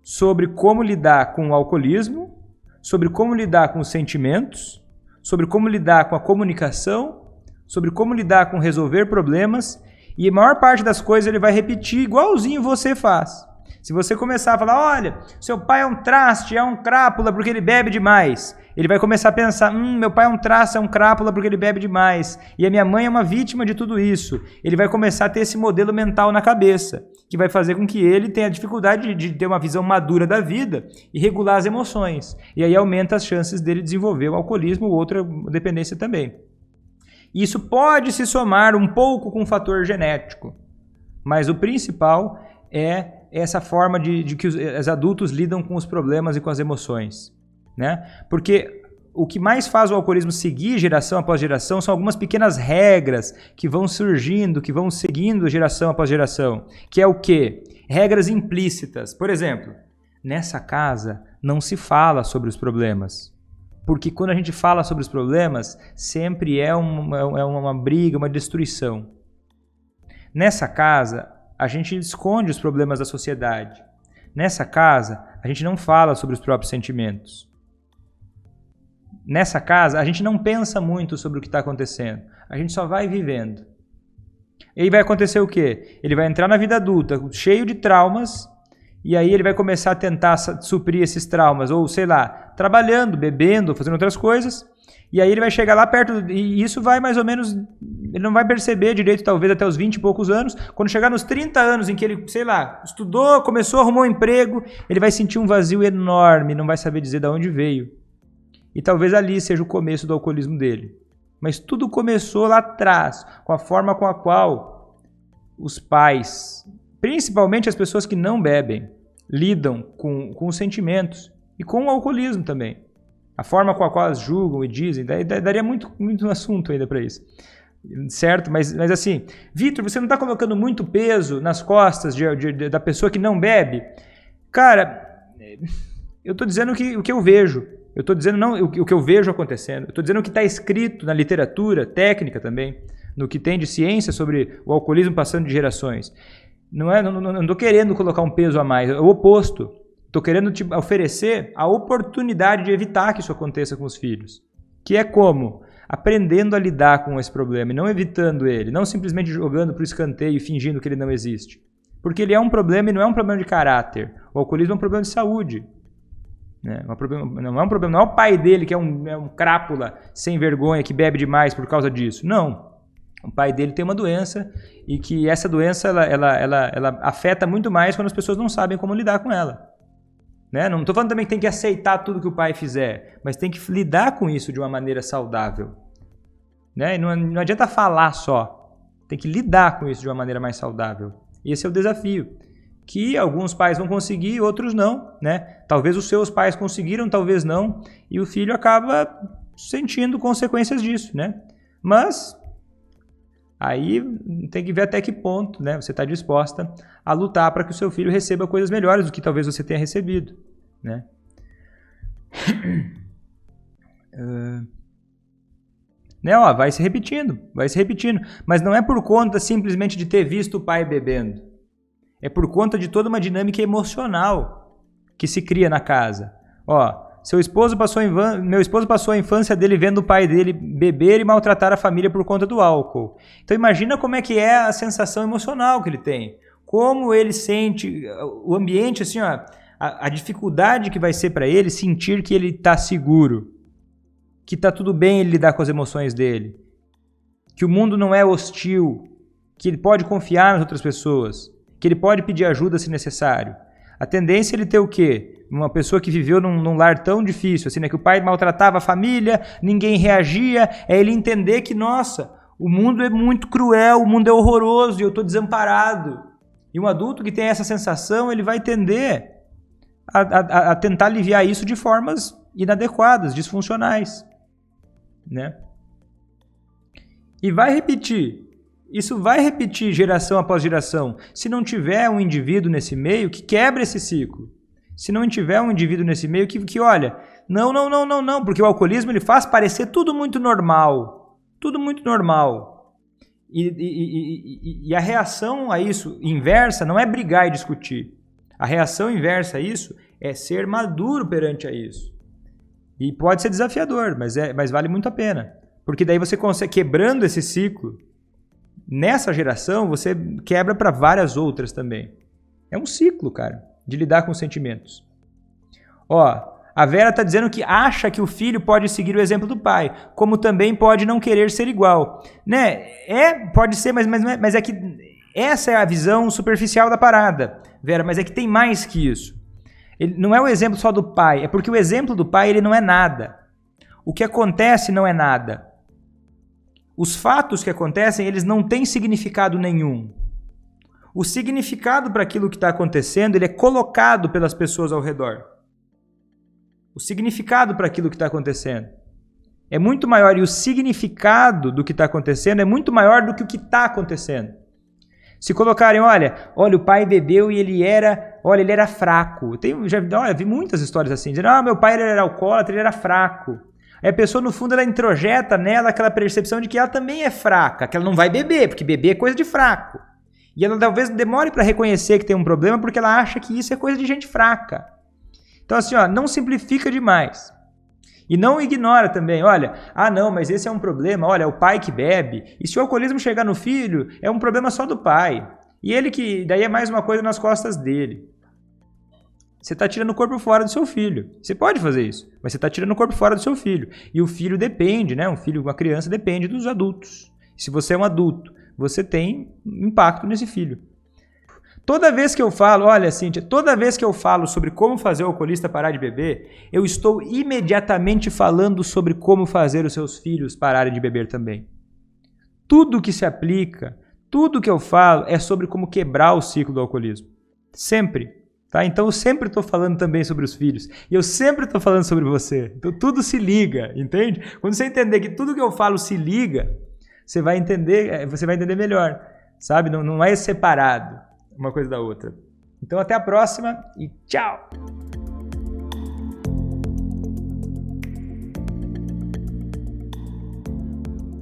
sobre como lidar com o alcoolismo, sobre como lidar com os sentimentos, sobre como lidar com a comunicação, sobre como lidar com resolver problemas, e a maior parte das coisas ele vai repetir igualzinho você faz. Se você começar a falar, olha, seu pai é um traste, é um crápula porque ele bebe demais, ele vai começar a pensar, meu pai é um traste, é um crápula porque ele bebe demais, e a minha mãe é uma vítima de tudo isso. Ele vai começar a ter esse modelo mental na cabeça, que vai fazer com que ele tenha dificuldade de ter uma visão madura da vida e regular as emoções. E aí aumenta as chances dele desenvolver o alcoolismo ou outra dependência também. Isso pode se somar um pouco com o fator genético, mas o principal é essa forma de que os adultos lidam com os problemas e com as emoções. Né? Porque o que mais faz o alcoolismo seguir geração após geração são algumas pequenas regras que vão surgindo, que vão seguindo geração após geração. Que é o quê? Regras implícitas. Por exemplo, nessa casa não se fala sobre os problemas. Porque quando a gente fala sobre os problemas, sempre é uma briga, uma destruição. Nessa casa, a gente esconde os problemas da sociedade. Nessa casa, a gente não fala sobre os próprios sentimentos. Nessa casa, a gente não pensa muito sobre o que está acontecendo. A gente só vai vivendo. E aí vai acontecer o quê? Ele vai entrar na vida adulta cheio de traumas e aí ele vai começar a tentar suprir esses traumas, ou sei lá, trabalhando, bebendo, fazendo outras coisas. E aí ele vai chegar lá perto, e isso vai mais ou menos, ele não vai perceber direito, talvez até os 20 e poucos anos. Quando chegar nos 30 anos em que ele, sei lá, estudou, começou, arrumou um emprego, ele vai sentir um vazio enorme, não vai saber dizer de onde veio. E talvez ali seja o começo do alcoolismo dele. Mas tudo começou lá atrás, com a forma com a qual os pais, principalmente as pessoas que não bebem, lidam com os sentimentos e com o alcoolismo também. A forma com a qual elas julgam e dizem, daria muito assunto ainda para isso. Certo? Mas assim, Vitor, você não está colocando muito peso nas costas da pessoa que não bebe? Cara, eu estou dizendo o que eu vejo. Eu estou dizendo não o que eu vejo acontecendo. Eu estou dizendo o que está escrito na literatura técnica também, no que tem de ciência sobre o alcoolismo passando de gerações. Não estou querendo colocar um peso a mais, é o oposto. Estou querendo te oferecer a oportunidade de evitar que isso aconteça com os filhos. Que é como? Aprendendo a lidar com esse problema e não evitando ele, não simplesmente jogando para o escanteio e fingindo que ele não existe. Porque ele é um problema e não é um problema de caráter. O alcoolismo é um problema de saúde. Não é um problema, não é o pai dele que é um crápula sem vergonha que bebe demais por causa disso. Não. O pai dele tem uma doença e que essa doença ela afeta muito mais quando as pessoas não sabem como lidar com ela. Né? Não estou falando também que tem que aceitar tudo que o pai fizer, mas tem que lidar com isso de uma maneira saudável. Né? Não adianta falar só, tem que lidar com isso de uma maneira mais saudável. Esse é o desafio, que alguns pais vão conseguir, outros não. Né? Talvez os seus pais conseguiram, talvez não, e o filho acaba sentindo consequências disso. Né? Mas aí tem que ver até que ponto, né, você está disposta a lutar para que o seu filho receba coisas melhores do que talvez você tenha recebido. Né? Vai se repetindo. Mas não é por conta simplesmente de ter visto o pai bebendo. É por conta de toda uma dinâmica emocional que se cria na casa. Meu esposo passou a infância dele vendo o pai dele beber e maltratar a família por conta do álcool. Então imagina como é que é a sensação emocional que ele tem. Como ele sente o ambiente, assim, a dificuldade que vai ser para ele sentir que ele está seguro. Que está tudo bem ele lidar com as emoções dele. Que o mundo não é hostil. Que ele pode confiar nas outras pessoas. Que ele pode pedir ajuda se necessário. A tendência é ele ter o quê? Uma pessoa que viveu num lar tão difícil, assim, né, que o pai maltratava a família, ninguém reagia, é ele entender que, nossa, o mundo é muito cruel, o mundo é horroroso e eu estou desamparado. E um adulto que tem essa sensação, ele vai tender a tentar aliviar isso de formas inadequadas, disfuncionais. Né? E vai repetir. Isso vai repetir geração após geração. Se não tiver um indivíduo nesse meio que quebra esse ciclo. Se não tiver um indivíduo nesse meio que olha, não, porque o alcoolismo ele faz parecer tudo muito normal. Tudo muito normal. E a reação a isso, inversa, não é brigar e discutir. A reação inversa a isso é ser maduro perante a isso. E pode ser desafiador, mas vale muito a pena. Porque daí você consegue, quebrando esse ciclo, nessa geração, você quebra para várias outras também. É um ciclo, cara, de lidar com os sentimentos. A Vera está dizendo que acha que o filho pode seguir o exemplo do pai, como também pode não querer ser igual. Né? Pode ser, mas é que essa é a visão superficial da parada, Vera, mas é que tem mais que isso. Ele não é o exemplo só do pai, é porque o exemplo do pai ele não é nada. O que acontece não é nada. Os fatos que acontecem, eles não têm significado nenhum. O significado para aquilo que está acontecendo, ele é colocado pelas pessoas ao redor. O significado para aquilo que está acontecendo é muito maior, e o significado do que está acontecendo é muito maior do que o que está acontecendo. Se colocarem, olha, o pai bebeu e ele era fraco. Vi muitas histórias assim, dizendo, meu pai era alcoólatra, ele era fraco. Aí a pessoa, no fundo, ela introjeta nela aquela percepção de que ela também é fraca, que ela não vai beber, porque beber é coisa de fraco. E ela talvez demore para reconhecer que tem um problema porque ela acha que isso é coisa de gente fraca. Então, assim, não simplifica demais. E não ignora também, mas esse é um problema, é o pai que bebe. E se o alcoolismo chegar no filho, é um problema só do pai. E ele que, daí é mais uma coisa nas costas dele. Você está tirando o corpo fora do seu filho. Você pode fazer isso, mas você está tirando o corpo fora do seu filho. E o filho depende, né? Uma criança depende dos adultos. Se você é um adulto, você tem impacto nesse filho. Toda vez que eu falo, Cíntia, toda vez que eu falo sobre como fazer o alcoolista parar de beber, eu estou imediatamente falando sobre como fazer os seus filhos pararem de beber também. Tudo que se aplica, tudo que eu falo é sobre como quebrar o ciclo do alcoolismo. Sempre. Tá? Então eu sempre estou falando também sobre os filhos. E eu sempre estou falando sobre você. Então tudo se liga, entende? Quando você entender que tudo que eu falo se liga, você vai entender melhor. Sabe? Não é separado uma coisa da outra. Então até a próxima e tchau!